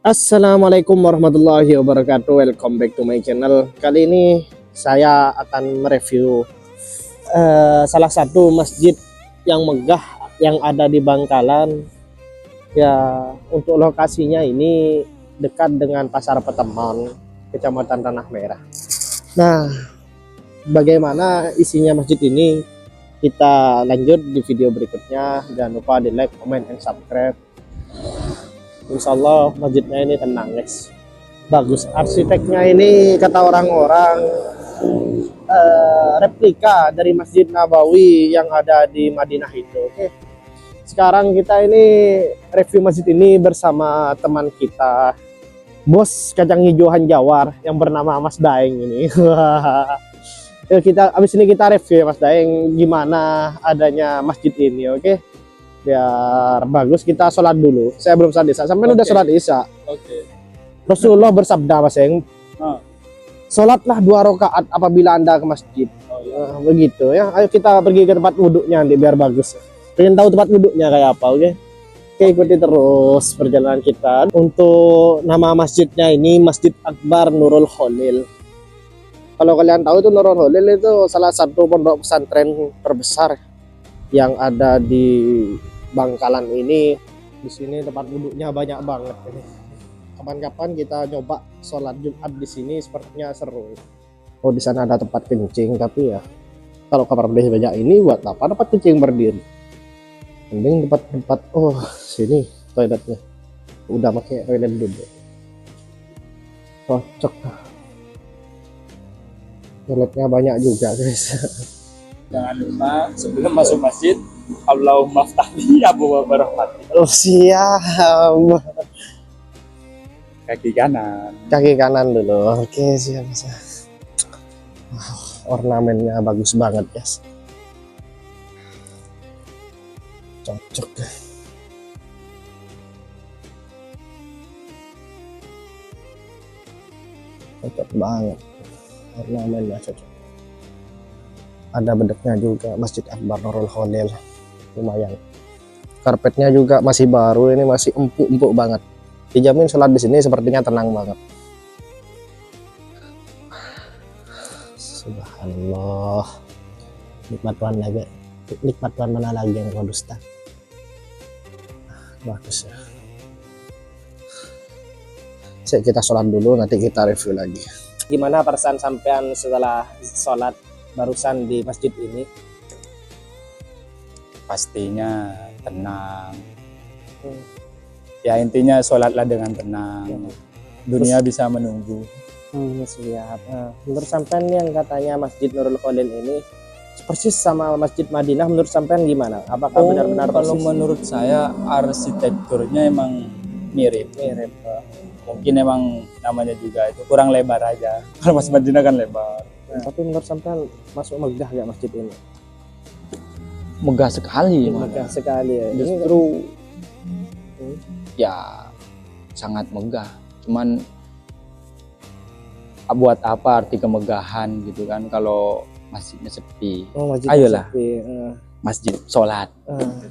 Assalamualaikum warahmatullahi wabarakatuh. Welcome back to my channel. Kali ini saya akan mereview salah satu masjid yang megah yang ada di Bangkalan. Ya, untuk lokasinya ini dekat dengan Pasar Petemon, Kecamatan Tanah Merah. Nah, bagaimana isinya masjid ini? Kita lanjut di video berikutnya. Jangan lupa di like, comment, and subscribe. Insya Allah masjidnya ini tenang, guys. Bagus, arsiteknya ini kata orang-orang replika dari Masjid Nabawi yang ada di Madinah itu. Oke, sekarang kita ini review masjid ini bersama teman kita, bos kacang hijauan Jawar yang bernama Mas Daeng ini. Ya, abis ini kita review ya, Mas Daeng, gimana adanya masjid ini. Oke, biar bagus. Kita sholat dulu. Saya belum sholat isya. Sampai udah sholat isya. Oke. Rasulullah bersabda, Mas Eng, sholatlah 2 rakaat apabila Anda ke masjid. Oh, iya. Begitu ya. Ayo kita pergi ke tempat wuduknya nanti biar bagus. Pengen tahu tempat wuduknya kayak apa, oke? Oke, ikuti terus perjalanan kita. Untuk nama masjidnya ini Masjid Akbar Nurul Khalil. Kalau kalian tahu itu Nurul Khalil itu salah satu pondok pesantren terbesar yang ada di Bangkalan ini. Di sini tempat duduknya banyak banget ini. Kapan-kapan kita coba sholat Jumat di sini, sepertinya seru. Oh, di sana ada tempat kencing, tapi ya kalau kamar mandi banyak ini buat apa tempat kencing berdiri? Mending tempat sini toiletnya. Udah pakai toilet dulu. Cocok. Toiletnya banyak juga, guys. Jangan lupa sebelum masuk masjid, Allahumma ftahli abwaaba rahmatik. Oh, siap. Kaki kanan. Kaki kanan dulu. Oke, siap. Ornamennya bagus banget, guys. Cocok. Cocok banget. Ornamennya cocok. Ada bedeknya juga, Masjid Akbar Nurul Khalil. Lumayan. Karpetnya juga masih baru, ini masih empuk-empuk banget. Dijamin sholat di sini sepertinya tenang banget. Subhanallah. Nikmat Tuhan lagi. Nikmat Tuhan mana lagi yang kau dusta? Bagus ya. Kita sholat dulu, nanti kita review lagi. Gimana perasaan sampean setelah sholat barusan di masjid ini? Pastinya tenang. Ya intinya sholatlah dengan tenang. Dunia bisa menunggu. Siap. Menurut sampean yang katanya Masjid Nurul Khalil ini persis sama Masjid Madinah, menurut sampean gimana? Apakah benar-benar kalau persis? menurut saya arsitekturnya emang mirip. Mungkin emang namanya juga itu kurang lebar aja. Kalau Mas Madinah kan lebar. Tapi menurut sampean masuk megah gak masjid ini? Megah sekali. Megah sekali ya. Justru ya sangat megah. Cuman buat apa arti kemegahan gitu kan kalau masjidnya sepi. Ayolah sepi. masjid sholat.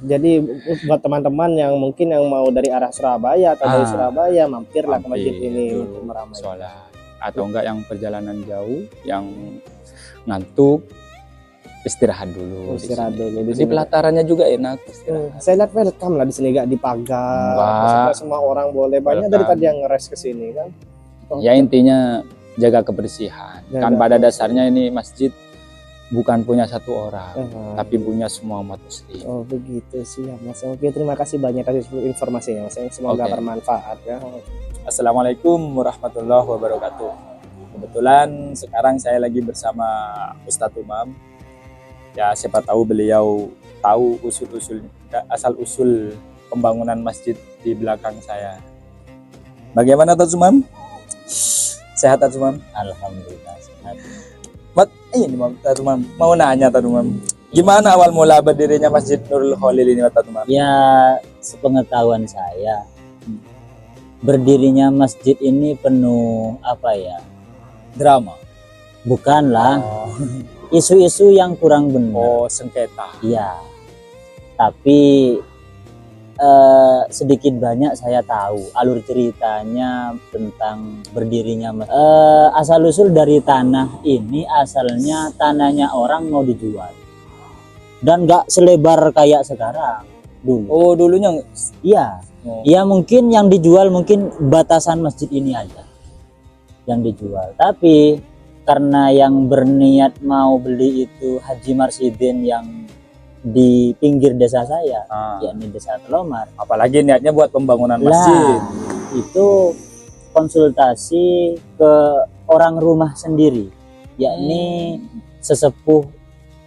Jadi buat teman-teman yang mungkin yang mau dari arah Surabaya atau dari Surabaya, mampirlah ke masjid ini untuk meramai sholat. Atau enggak yang perjalanan jauh, yang ngantuk, istirahat dulu. Di pelatarannya juga enak. Saya lihat welcome lah di sini, gak dipagar. Semua orang boleh. Banyak dari tadi yang ngeres ke sini kan. Ya intinya jaga kebersihan. Kan pada dasarnya ini masjid bukan punya satu orang, tapi punya semua umat muslim. Oh begitu, siap Mas. Oke, terima kasih banyak atas informasinya Mas. Semoga bermanfaat ya. Assalamualaikum warahmatullahi wabarakatuh. Kebetulan sekarang saya lagi bersama Ustadz Umam. Ya siapa tahu beliau tahu asal-usul pembangunan masjid di belakang saya. Bagaimana Ustadz Umam? Sehat Ustadz Umam? Alhamdulillah sehat. Ini Ustadz Umam mau nanya Ustadz Umam. Gimana awal mula berdirinya Masjid Nurul Khalil ini Ustadz Umam? Ya sepengetahuan saya, berdirinya masjid ini penuh drama. Bukanlah isu-isu yang kurang benar. Sengketa. Iya. Tapi sedikit banyak saya tahu alur ceritanya tentang berdirinya asal usul dari tanah ini. Asalnya tanahnya orang mau dijual dan nggak selebar kayak sekarang dulu. Oh, dulunya Iya, oh. ya mungkin yang dijual mungkin batasan masjid ini aja yang dijual. Tapi karena yang berniat mau beli itu Haji Marsidin yang di pinggir desa saya, yakni desa Telomar. Apalagi niatnya buat pembangunan Lah, masjid. itu konsultasi ke orang rumah sendiri, yakni sesepuh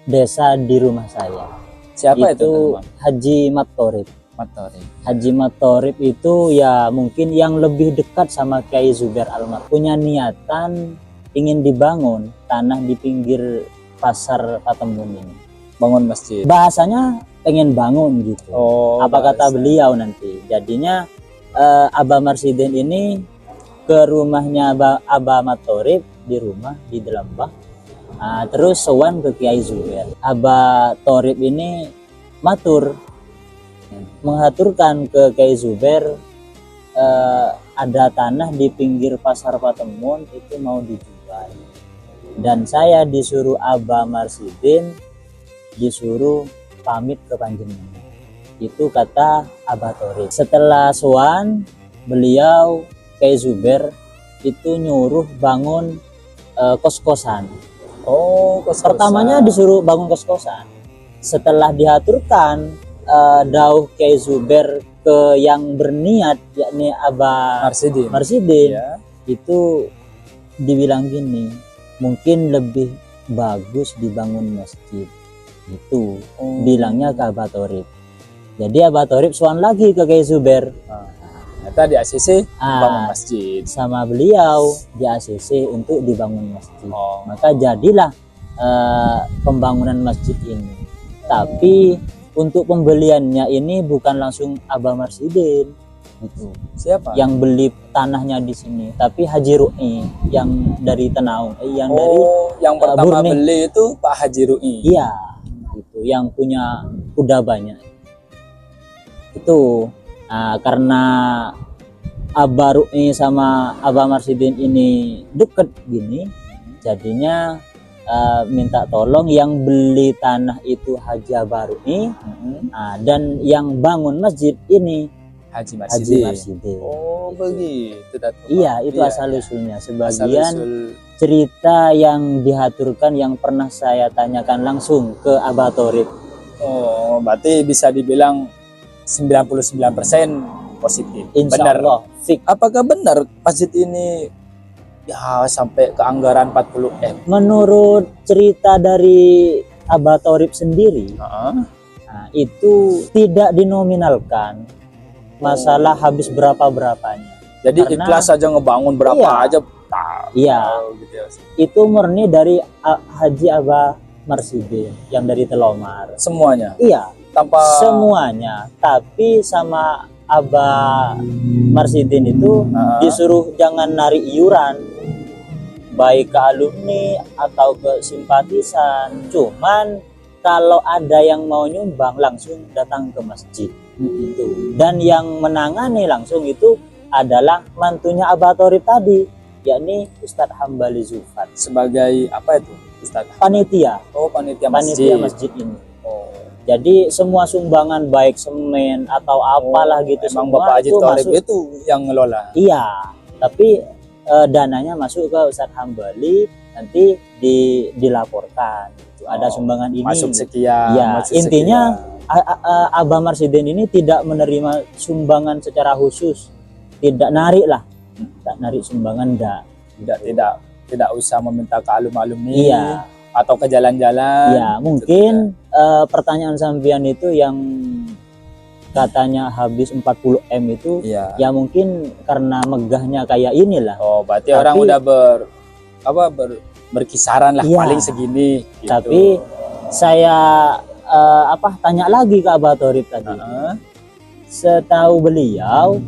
desa di rumah saya. Siapa itu? Itu Haji Matorib. Matori. Haji Matorib itu ya mungkin yang lebih dekat sama Kiai Zubair Almar. Punya niatan ingin dibangun tanah di pinggir pasar Patembun ini. Bangun masjid. Bahasanya pengen bangun gitu. Oh, Apa kata beliau nanti? Jadinya Abah Marsidin ini ke rumahnya Abah Matorib di rumah di Delembah. Terus sowan ke Kiai Zubair. Abah Torib ini menghaturkan ke Kiai Zubair ada tanah di pinggir pasar Patembun itu mau dijual. Dan saya disuruh Abah Marsidin disuruh pamit ke panjenengan. Itu kata Abah Torib. Setelah sowan beliau Kiai Zubair itu nyuruh bangun kos-kosan. Oh, kos-kosan. Pertamanya disuruh bangun kos-kosan. Setelah diaturkan dauh Kiai Zubair ke yang berniat yakni Abah Marsidin Ya. itu dibilang gini, mungkin lebih bagus dibangun masjid. Itu bilangnya ke Abah Torib. Jadi Abah Torib sowan lagi ke Kiai Zubair. Ternyata di ACC bangun masjid Sama beliau di ACC untuk dibangun masjid. Maka jadilah pembangunan masjid ini. Tapi untuk pembeliannya ini bukan langsung Abah Marsidin gitu. Siapa? Yang beli tanahnya di sini, tapi Haji Ru'i yang dari Tenaung, yang dari yang pertama Burni. beli itu Pak Haji Ru'i. Iya, itu yang punya kuda banyak. Itu karena Abah Ru'i sama Abah Marsidin ini deket gini, jadinya minta tolong yang beli tanah itu Haji Abah Ru'i, dan yang bangun masjid ini Haji Haji Marsidin. Marsidin. Oh, begitu. Iya, itu Iya, asal usulnya. Asal Sebagian usul. cerita yang dihaturkan yang pernah saya tanyakan langsung ke Abah Torib. Oh, berarti bisa dibilang 99% positif. Insya Benar. Allah, fik. Apakah benar masjid ini ya sampai ke anggaran 40 M? Menurut cerita dari Abah Torib sendiri, itu tidak dinominalkan masalah habis berapa-berapanya. Jadi Karena- ikhlas aja ngebangun berapa Iya. aja. Iya, Gitu ya. itu murni dari Haji Abah Marsidin yang dari Telomar. Semuanya Iya, tanpa semuanya. Tapi sama Abah Marsidin itu disuruh jangan narik iuran, baik ke alumni atau ke simpatisan. Cuman kalau ada yang mau nyumbang langsung datang ke masjid. Itu. Dan yang menangani langsung itu adalah mantunya Abah Torib tadi, yakni Ustadz Hambali Zufat, sebagai apa itu, Ustaz? panitia Panitia masjid. masjid ini. Jadi semua sumbangan baik semen atau apalah gitu Emang semua Bapak Haji itu Torib masuk. itu yang ngelola. Iya, tapi dananya masuk ke Ustadz Hambali, nanti dilaporkan. Ada sumbangan ini. Masuk sekian. Ya, masuk intinya sekian. Abah Marsidin ini tidak menerima sumbangan secara khusus, tidak narik lah, tidak narik sumbangan, tidak usah meminta ke alumni Iya, atau ke jalan-jalan. iya. Mungkin pertanyaan sampean itu yang katanya habis 40 M itu, Iya. ya mungkin karena megahnya kayak inilah. Berarti Tapi- orang udah berkisaran lah, Iya. paling segini gitu. Tapi saya tanya lagi ke Abah Torib tadi. Setahu beliau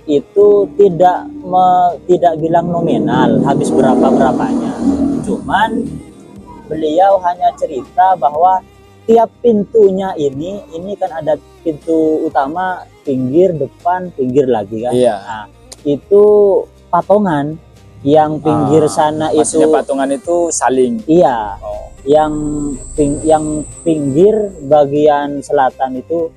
itu tidak bilang nominal habis berapanya. Cuman beliau hanya cerita bahwa tiap pintunya ini kan ada pintu utama, pinggir, depan, pinggir lagi kan. Iya. Nah, itu patongan. Yang pinggir sana itu, maksudnya patungan itu saling. iya. Oh. Yang pinggir bagian selatan itu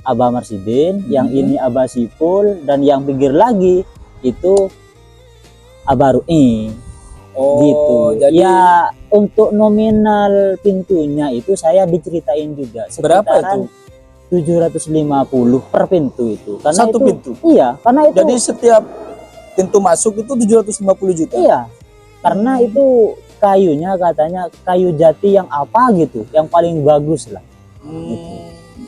Abah Marsidin, yang ini Abah Sipul, dan yang pinggir lagi itu Abah Ru'i. Oh, Gitu. jadi Ya untuk nominal pintunya itu saya diceritain juga. berapa Sekitaran 750 per pintu itu. Karena satu itu, pintu? Iya, karena itu. Jadi setiap pintu masuk itu 750 juta? Iya, karena itu kayunya katanya kayu jati yang apa gitu, yang paling bagus lah.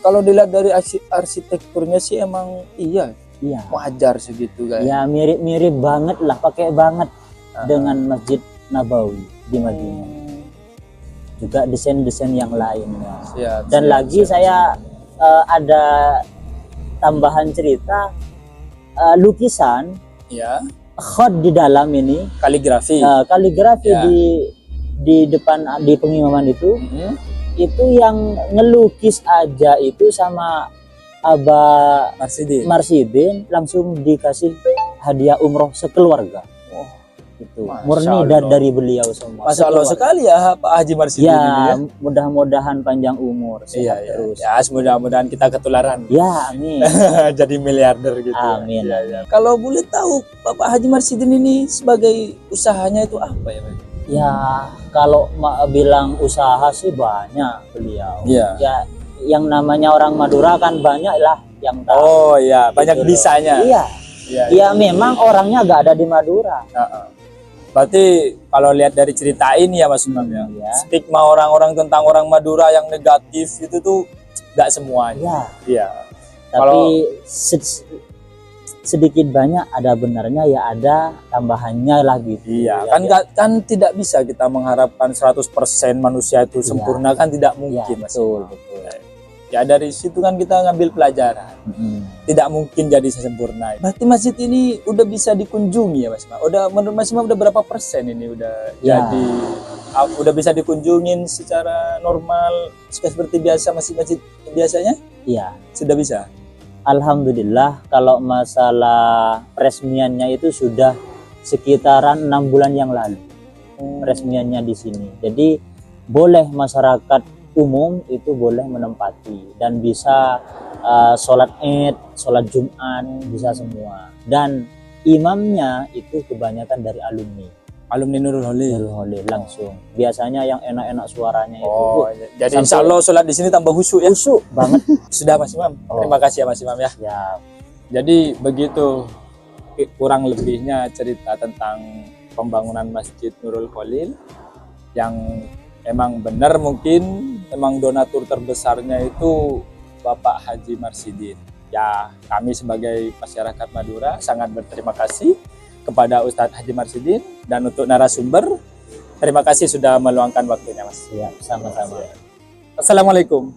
Kalau dilihat dari arsitekturnya sih emang iya wajar segitu guys. Ya mirip-mirip banget lah, pakai banget dengan Masjid Nabawi di Madinah. Juga desain-desain yang lainnya. Dan lagi saya ada tambahan cerita, lukisan khot di dalam ini, kaligrafi di depan di pengimaman itu. Itu yang ngelukis aja itu sama Abah Marsidin langsung dikasih hadiah umroh sekeluarga. Itu murni dari beliau semua. Masya Allah sekali ya Pak Haji Marsidin ini ya. Mudah-mudahan panjang umur, sehat terus. Ya, mudah-mudahan kita ketularan. Ya, amin. Jadi miliarder gitu. Amin. Ya. Kalau boleh tahu Bapak Haji Marsidin ini sebagai usahanya itu apa ya Pak? Ya, kalau bilang usaha sih banyak beliau. Ya, yang namanya orang Madura kan banyak lah yang tahu. Oh iya, banyak gitu bisanya. Iya, memang orangnya gak ada di Madura. Berarti kalau lihat dari cerita ini ya Mas Imam ya, stigma orang-orang tentang orang Madura yang negatif itu tuh gak semuanya. Iya. Tapi sedikit banyak ada benarnya, ya ada tambahannya lah gitu. Iya, kan tidak bisa kita mengharapkan 100% manusia itu sempurna, kan tidak mungkin Mas. Betul. Ya dari situ kan kita ngambil pelajaran. Tidak mungkin jadi sempurna. Berarti masjid ini udah bisa dikunjungi ya Mas Imam? Menurut Mas Imam udah berapa persen ini udah jadi udah bisa dikunjungin secara normal seperti biasa masjid-masjid biasanya? Iya. Sudah bisa. Alhamdulillah, kalau masalah peresmiannya itu sudah sekitaran 6 bulan yang lalu. Peresmiannya di sini. Jadi boleh masyarakat umum itu boleh menempati dan bisa sholat Id, sholat Jumat, bisa semua. Dan imamnya itu kebanyakan dari alumni Nurul Holil langsung. Biasanya yang enak-enak suaranya itu. Jadi insya Allah sholat di sini tambah khusyuk ya? Khusyuk banget. Sudah Mas Imam. Terima kasih ya Mas Imam ya. Jadi begitu kurang lebihnya cerita tentang pembangunan Masjid Nurul Holil yang emang benar, mungkin emang donatur terbesarnya itu Bapak Haji Marsidin. Ya, kami sebagai masyarakat Madura sangat berterima kasih kepada Ustadz Haji Marsidin, dan untuk narasumber terima kasih sudah meluangkan waktunya Mas. Sama-sama. Assalamualaikum.